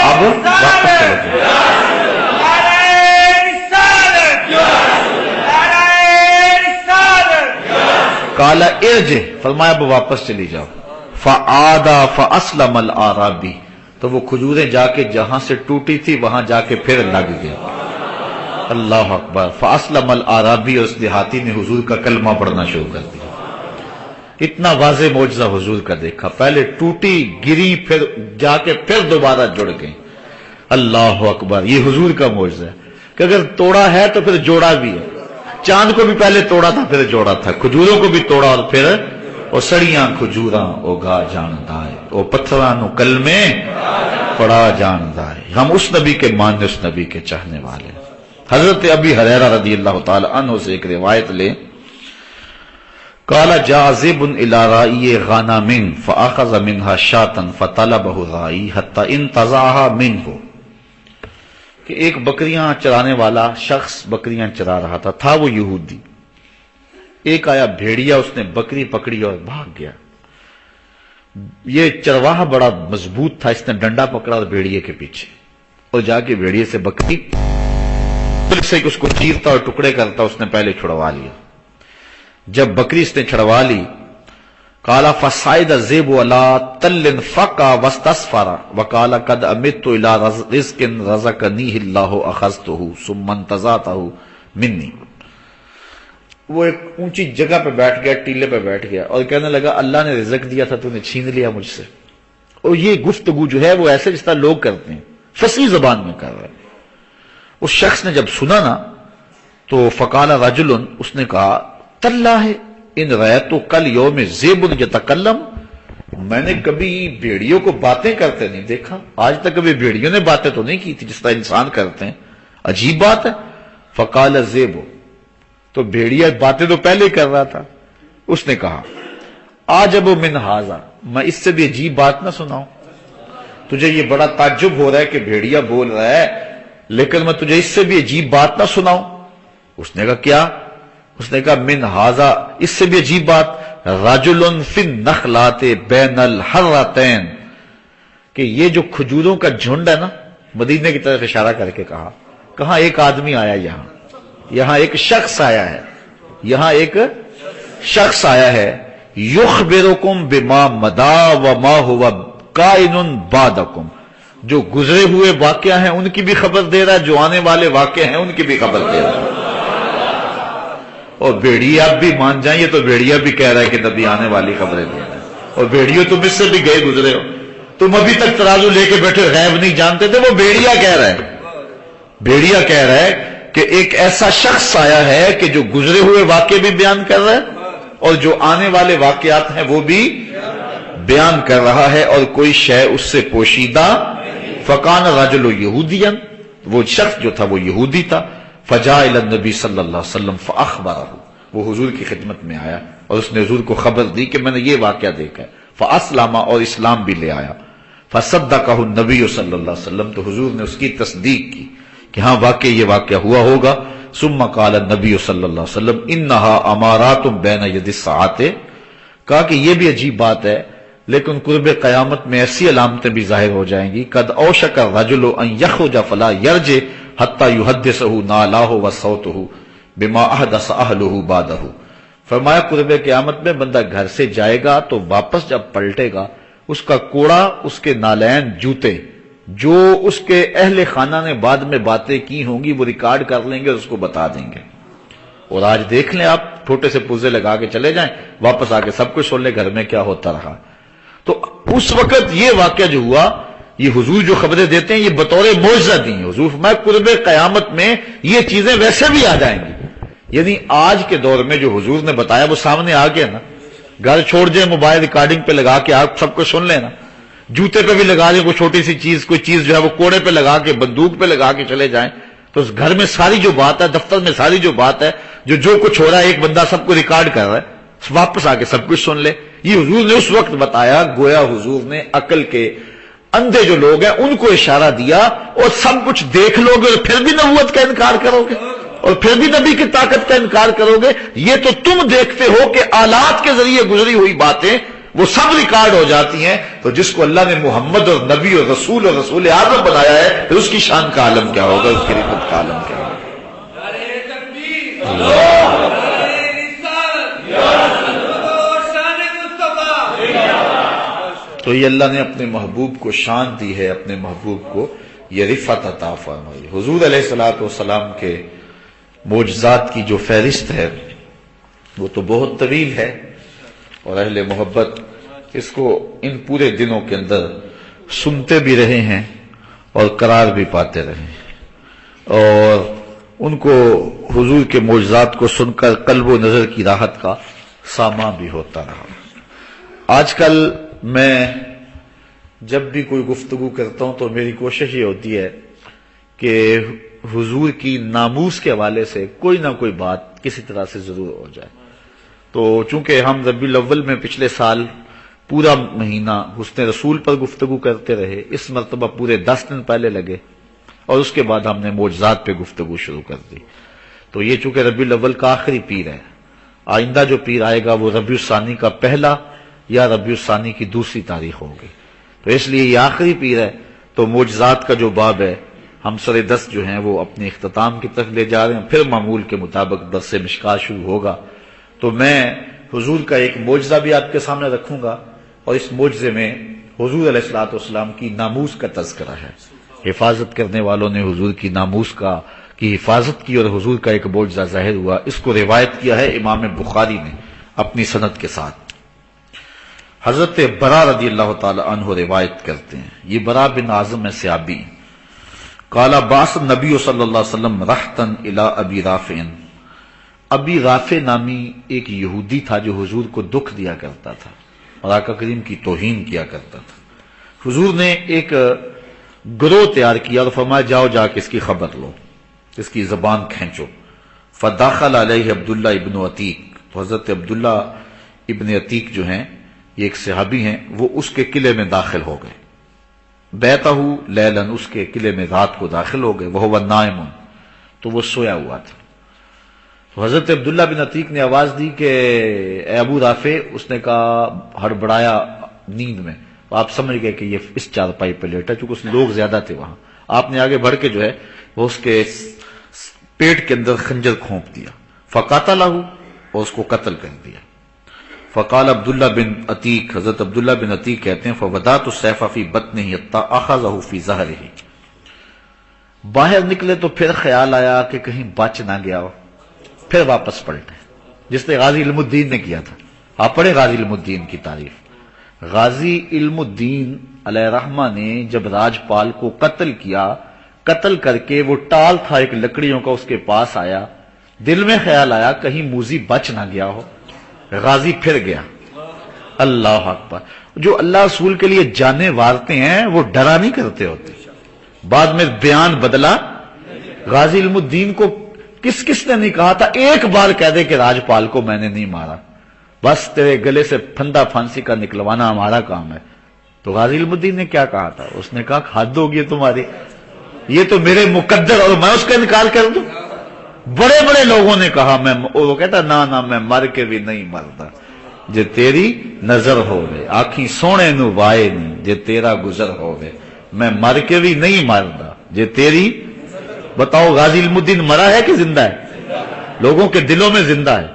اب واپس چلے جاؤ. قال ارجع، فرمایا اب واپس چلی جاؤ. فعاد فاسلم الاعرابی، تو وہ کھجوریں جا کے جہاں سے ٹوٹی تھی وہاں جا کے پھر لگ گیا. اللہ اکبر. فاسلم الاعرابی، اس دیہاتی نے حضور کا کلمہ پڑھنا شروع کر دیا. اتنا واضح معجزہ حضور کا دیکھا، پہلے ٹوٹی گری پھر جا کے پھر دوبارہ جڑ گئی. اللہ اکبر. یہ حضور کا معجزہ ہے کہ اگر توڑا ہے تو پھر جوڑا بھی ہے. چاند کو بھی پہلے توڑا تھا پھر جوڑا تھا، کھجوروں کو بھی توڑا اور پھر او سڑیاں کھجوراں او گا جاندا ہے، او پتھراں نو کلمے پڑا جاندا ہے. ہم اس نبی کے ماننے، اس نبی کے چاہنے والے. حضرت ابی ہریرہ رضی اللہ تعالی عنہ سے ایک روایت لیں. قال جاء ذئب الى راعي غنم فاخذ منها شاة فطلبه الراعي حتى انتزعها منه، کہ ایک بکریاں چرانے والا شخص بکریاں چرا رہا تھا وہ یہودی. ایک آیا بھیڑیا، اس نے بکری پکڑی اور بھاگ گیا. یہ چرواہا بڑا مضبوط تھا، اس نے ڈنڈا پکڑا اور بھیڑیے کے پیچھے، اور جا کے بھیڑیے سے بکری سے اس کو چیرتا اور ٹکڑے کرتا، اس نے پہلے چھڑوا لیا. جب بکری اس نے چھڑوا لی، قال فصعد الذئب على تل فقع واستسفر وقال قد امت الى رزق رزقنيه الله اخذته ثم انتزعته مني. وہ ایک اونچی جگہ پہ بیٹھ گیا، ٹیلے پہ بیٹھ گیا اور کہنے لگا اللہ نے رزق دیا تھا تو نے چھین لیا مجھ سے. اور یہ گفتگو جو ہے وہ ایسے جس طرح لوگ کرتے ہیں، فصیح زبان میں کر رہے ہیں. اس شخص نے جب سنا نا تو فقال رجل، اس نے کہا تاللہ ان رأیت کل یوم ذئب یتکلم، میں نے کبھی بھیڑیوں کو باتیں کرتے نہیں دیکھا، آج تک کبھی بھیڑیوں نے باتیں تو نہیں کی تھی جس طرح انسان کرتے ہیں، عجیب بات ہے. فقال الذئب، تو بھیڑیا باتیں تو پہلے کر رہا تھا. اس نے کہا عجب من ھذا، میں اس سے بھی عجیب بات نہ سناؤں؟ تجھے یہ بڑا تعجب ہو رہا ہے کہ بھیڑیا بول رہا ہے، لیکن میں تجھے اس سے بھی عجیب بات نہ سناؤں؟ اس نے کہا کیا؟ اس نے کہا من ھذا، اس سے بھی عجیب بات، رجل فی النخلات بین الحرتین، کہ یہ جو کھجوروں کا جھنڈ ہے نا، مدینے کی طرف اشارہ کر کے کہا، کہاں ایک آدمی آیا، یہاں ایک شخص آیا ہے، یہاں ایک شخص آیا ہے، یخبرکم بما مدا وما هو کائن بعدکم، جو گزرے ہوئے واقعہ ہیں ان کی بھی خبر دے رہا ہے، جو آنے والے واقعہ ہیں ان کی بھی خبر دے رہا ہے. اور بھیڑیا اب بھی مان جائیں، یہ تو بھیڑیا بھی کہہ رہا ہے کہ نبی آنے والی خبریں دے رہا ہے. اور بھیڑیوں تم اس سے بھی گئے گزرے ہو، تم ابھی تک ترازو لے کے بیٹھے غیب نہیں جانتے تھے. وہ بھیڑیا کہہ رہا ہے، بھیڑیا کہہ رہا ہے کہ ایک ایسا شخص آیا ہے کہ جو گزرے ہوئے واقعے بھی بیان کر رہا ہے اور جو آنے والے واقعات ہیں وہ بھی بیان کر رہا ہے، اور کوئی شے اس سے پوشیدہ۔ فکان رجل یہودیا، وہ شخص جو تھا وہ یہودی تھا، فجاء الی النبی صلی اللہ علیہ وسلم فاخبرہ، وہ حضور کی خدمت میں آیا اور اس نے حضور کو خبر دی کہ میں نے یہ واقعہ دیکھا ہے، فاسلم، اور اسلام بھی لے آیا، فصدقہ النبی صلی اللہ علیہ وسلم، تو حضور نے اس کی تصدیق کی کہ ہاں واقعی یہ واقعہ ہوا ہوگا۔ ثم قال النبی صلی اللہ علیہ وسلم انہا امارات بین ید الساعۃ، کہا کہ یہ بھی عجیب بات ہے لیکن قرب قیامت میں ایسی علامتیں بھی ظاہر ہو جائیں گی، قد اوشک الرجل ان یخرج فلا یرجع حتی یحدثہ نالاہ وصوتہ بما احدث اہلہ بعدہ، فرمایا قرب قیامت میں بندہ گھر سے جائے گا تو واپس جب پلٹے گا اس کا کوڑا، اس کے نالین، جوتے جو اس کے اہل خانہ نے بعد میں باتیں کی ہوں گی وہ ریکارڈ کر لیں گے اور اس کو بتا دیں گے۔ اور آج دیکھ لیں آپ، چھوٹے سے پرزے لگا کے چلے جائیں، واپس آ کے سب کچھ سن لیں گھر میں کیا ہوتا رہا۔ تو اس وقت یہ واقعہ جو ہوا، یہ حضور جو خبریں دیتے ہیں یہ بطور معجزہ دی ہیں حضور، میں قرب قیامت میں یہ چیزیں ویسے بھی آ جائیں گی، یعنی آج کے دور میں جو حضور نے بتایا وہ سامنے آ گیا نا، گھر چھوڑ جائیں، موبائل ریکارڈنگ پہ لگا کے آپ سب کچھ سن لینا، جوتے پہ بھی لگا دیں کوئی چھوٹی سی چیز، کوئی چیز جو ہے وہ کوڑے پہ لگا کے، بندوق پہ لگا کے چلے جائیں، تو اس گھر میں ساری جو بات ہے، دفتر میں ساری جو بات ہے، جو کچھ ہو رہا ہے، ایک بندہ سب کو ریکارڈ کر رہا ہے، واپس آ کے سب کچھ سن لے۔ یہ حضور نے اس وقت بتایا، گویا حضور نے عقل کے اندھے جو لوگ ہیں ان کو اشارہ دیا، اور سب کچھ دیکھ لو گے اور پھر بھی نبوت کا انکار کرو گے اور پھر بھی نبی کی طاقت کا انکار کرو گے؟ یہ تو تم دیکھتے ہو کہ آلات کے ذریعے گزری ہوئی باتیں وہ سب ریکارڈ ہو جاتی ہیں، تو جس کو اللہ نے محمد اور نبی اور رسول اعظم بنایا ہے پھر اس کی شان کا عالم کیا ہوگا، اس کی رفعت کا عالم کیا ہوگا۔ تو یہ اللہ نے اپنے محبوب کو شان دی ہے، اپنے محبوب کو یہ رفعت عطا فرمائی۔ حضور علیہ الصلوۃ والسلام کے معجزات کی جو فہرست ہے وہ تو بہت طویل ہے، اور اہل محبت اس کو ان پورے دنوں کے اندر سنتے بھی رہے ہیں اور قرار بھی پاتے رہے ہیں، اور ان کو حضور کے معجزات کو سن کر قلب و نظر کی راحت کا سامان بھی ہوتا رہا۔ آج کل میں جب بھی کوئی گفتگو کرتا ہوں تو میری کوشش یہ ہوتی ہے کہ حضور کی ناموس کے حوالے سے کوئی نہ کوئی بات کسی طرح سے ضرور ہو جائے۔ تو چونکہ ہم ربیع الاول میں پچھلے سال پورا مہینہ حسن رسول پر گفتگو کرتے رہے، اس مرتبہ پورے 10 دن پہلے لگے، اور اس کے بعد ہم نے معجزات پہ گفتگو شروع کر دی۔ تو یہ چونکہ ربیع الاول کا آخری پیر ہے، آئندہ جو پیر آئے گا وہ ربیع الثانی کا پہلا یا ربیع الثانی کی دوسری تاریخ ہوگی، تو اس لیے یہ آخری پیر ہے، تو معجزات کا جو باب ہے ہم سر 10 جو ہیں وہ اپنے اختتام کی طرف لے جا رہے ہیں، پھر معمول کے مطابق درس مشکات شروع ہوگا۔ تو میں حضور کا ایک معجزہ بھی آپ کے سامنے رکھوں گا، اور اس معجزے میں حضور علیہ الصلوۃ والسلام کی ناموس کا تذکرہ ہے۔ حفاظت کرنے والوں نے حضور کی ناموس کی حفاظت کی اور حضور کا ایک معجزہ ظاہر ہوا، اس کو روایت کیا ہے امام بخاری نے اپنی سند کے ساتھ۔ حضرت برا رضی اللہ تعالی عنہ روایت کرتے ہیں، یہ برا بن عازم صحابی، قال بعث النبی صلی اللہ علیہ وسلم رحتا الی ابی رافع، ابی رافع نامی ایک یہودی تھا جو حضور کو دکھ دیا کرتا تھا اور آقا کریم کی توہین کیا کرتا تھا۔ حضور نے ایک گروہ تیار کیا اور فرمایا جاؤ جا کے اس کی خبر لو، اس کی زبان کھینچو۔ فداخل علیہ عبداللہ ابن عتیق، تو حضرت عبداللہ ابن عتیق جو ہیں یہ ایک صحابی ہیں، وہ اس کے قلعے میں داخل ہو گئے، بیتہ لیلاً، اس کے قلعے میں رات کو داخل ہو گئے، وہو نائم، تو وہ سویا ہوا تھا۔ تو حضرت عبداللہ بن عتیق نے آواز دی کہ اے ابو رافع، اس نے کہا ہڑبڑایا نیند میں، آپ سمجھ گئے کہ یہ اس چارپائی پہ لیٹا، چونکہ اس لوگ زیادہ تھے وہاں، آپ نے آگے بڑھ کے جو ہے وہ اس کے پیٹ کے اندر خنجر کھونپ دیا، فقاتلہ، اور اس کو قتل کر دیا۔ فقال عبداللہ بن عتیق، حضرت عبداللہ بن عتیق کہتے ہیں فوضعت السیف فی بطنہ حتی اخذہ فی ظہرہ، باہر نکلے تو پھر خیال آیا کہ کہیں بچ نہ گیا ہو، پھر واپس پلٹے، جس نے غازی علم الدین نے کیا تھا۔ آپ پڑھیں غازی علم الدین کی تعریف، غازی علم الدین علیہ رحمہ نے جب راجپال کو قتل کیا، قتل کر کے وہ ٹال تھا ایک لکڑیوں کا اس کے پاس آیا، دل میں خیال آیا کہیں موذی بچ نہ گیا ہو، غازی پھر گیا. اللہ اکبر. جو اللہ رسول کے لیے جانیں وارتے ہیں وہ ڈرا نہیں کرتے ہوتے. بعد میں بیان بدلا. غازی علم الدین کو کس کس نے نہیں کہا تھا ایک بار کہہ دے کہ راجپال کو میں نے نہیں مارا، بس تیرے گلے سے پھندا پھانسی کا نکلوانا ہمارا کام ہے. تو غازی علم الدین نے کیا کہا تھا؟ اس نے کہا حد ہوگی تمہاری، یہ تو میرے مقدر اور میں اس کا انکار کر دوں. بڑے بڑے لوگوں نے کہا، میں وہ کہتا نہ میں مر کے بھی نہیں مرتا، جے تیری نظر ہوئے آنکھیں سونے نو وائے نہیں، جے تیرا گزر ہوئے میں مر کے بھی نہیں مرتا جے تیری. بتاؤ غازی علم الدین مرا ہے کہ زندہ ہے؟ لوگوں کے دلوں میں زندہ ہے،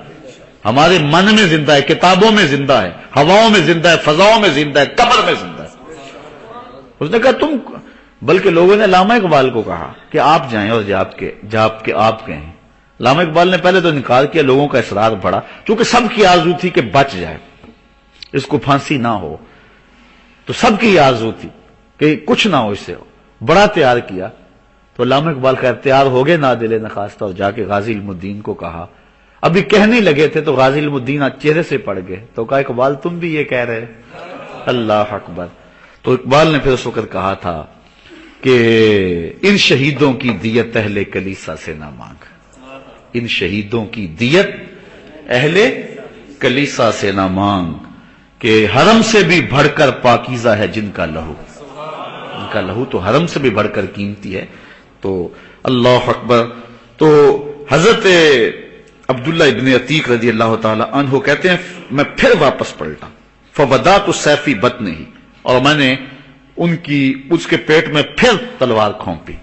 ہمارے من میں زندہ ہے، کتابوں میں زندہ ہے، ہواؤں میں زندہ ہے، فضاؤں میں زندہ ہے، قبر میں زندہ ہے. اس نے کہا تم، بلکہ لوگوں نے علامہ اقبال کو کہا کہ آپ جائیں اور آپ کہیں. علامہ اقبال نے پہلے تو انکار کیا، لوگوں کا اصرار بڑھا، کیونکہ سب کی آرزو تھی کہ بچ جائے، اس کو پھانسی نہ ہو، تو سب کی آرزو تھی کہ کچھ نہ ہو اس سے. بڑا تیار کیا تو علامہ اقبال کا تیار ہو گئے نادل نخواستہ، اور جا کے غازی علم الدین کو کہا. ابھی کہنے لگے تھے تو غازی علم الدین چہرے سے پڑ گئے، تو کہا اقبال تم بھی یہ کہہ رہے؟ اللہ اکبر. تو اقبال نے پھر اس وقت کہا تھا کہ ان شہیدوں کی دیت اہل کلیسا سے نہ مانگ، ان شہیدوں کی دیت اہل کلیسا سے نہ مانگ، کہ حرم سے بھی بڑھ کر پاکیزہ ہے جن کا لہو، ان کا لہو تو حرم سے بھی بڑھ کر قیمتی ہے. تو اللہ اکبر. تو حضرت عبداللہ ابن عتیق رضی اللہ تعالی عنہ کہتے ہیں میں پھر واپس پلٹا، فوضعت سیفی بطنہ، اور میں نے اس کے پیٹ میں پھر تلوار کھونپی،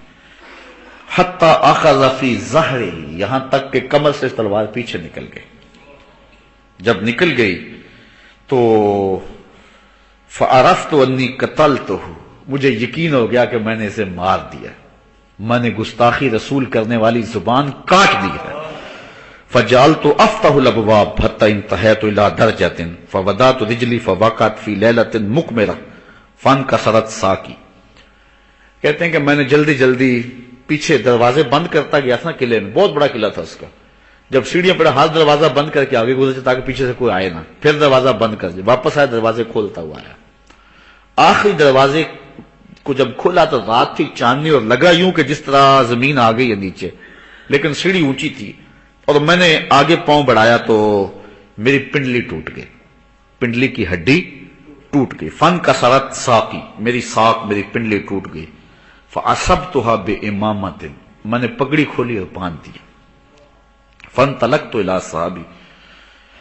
حتی اخذ فی ظہرہ، یہاں تک کہ کمر سے تلوار پیچھے نکل گئی. جب نکل گئی تو فعرفت انی قتلتہ، مجھے یقین ہو گیا کہ میں نے اسے مار دیا، میں نے گستاخی رسول کرنے والی زبان کاٹ دی ہے. فجعلت افتح الابواب حتی انتہیت الی درجۃ فوضعت رجلی فوقعت فی لیلۃ مقمرہ فانکسرت ساقی. کہتے ہیں کہ میں نے جلدی جلدی پیچھے دروازے بند کرتا گیا تھا قلعے میں، بہت بڑا قلعہ تھا اس کا. جب سیڑھیاں پڑا ہاتھ دروازہ بند کر کے آگے گزرتے تاکہ پیچھے سے کوئی آئے نہ، پھر دروازہ بند کر دیا، واپس آیا دروازے کھولتا ہوا آیا. آخری دروازے کو جب کھولا تو رات تھی، چاندنی، اور لگا یوں کہ جس طرح زمین آ گئی ہے نیچے، لیکن سیڑھی اونچی تھی. اور میں نے آگے پاؤں بڑھایا تو میری پنڈلی ٹوٹ گئی، پنڈلی کی ہڈی ٹوٹ گئی. فانکسرت ساقی، میری ساق، میری پنڈلی ٹوٹ گئی. فاصبتها بامامۃ، میں نے پگڑی کھولی اور باندھ دی. فانطلقت الی صحابی،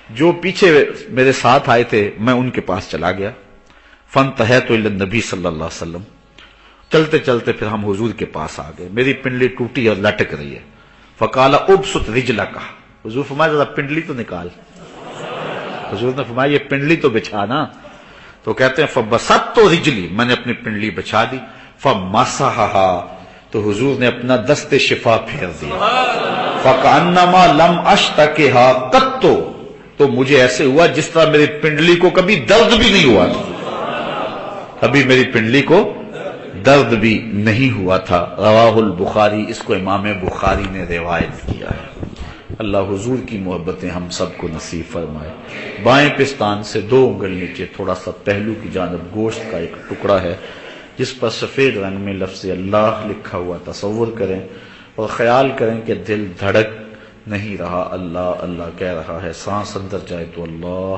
جو پیچھے میرے ساتھ آئے تھے میں ان کے پاس چلا گیا. فانتہیت الی النبی صلی اللہ علیہ وسلم، چلتے چلتے پھر ہم حضور کے پاس آ گئے. میری پنڈلی ٹوٹی اور لٹک رہی ہے. فقال ابسط رجلک، حضور فرمایا ذرا پنڈلی تو نکال. حضور نے فرمایا یہ پنڈلی تو بچھا نا. تو کہتے ہیں فبسطت رجلی، میں نے اپنی پنڈلی بچھا دی. فمسحھا، تو حضور نے اپنا دست شفا پھیر دیا. فکأنما لم اشتکھا قط، تو مجھے ایسے ہوا جس طرح میری پنڈلی کو کبھی درد بھی نہیں ہوا تھا، کبھی میری پنڈلی کو درد بھی نہیں ہوا تھا. رواہ البخاری، اس کو امام بخاری نے روایت کیا ہے. اللہ حضور کی محبتیں ہم سب کو نصیب فرمائے. بائیں پستان سے 2 انگل نیچے تھوڑا سا پہلو کی جانب گوشت کا ایک ٹکڑا ہے جس پر سفید رنگ میں لفظ اللہ لکھا ہوا. تصور کریں اور خیال کریں کہ دل دھڑک نہیں رہا، اللہ اللہ کہہ رہا ہے. سانس اندر جائے تو اللہ،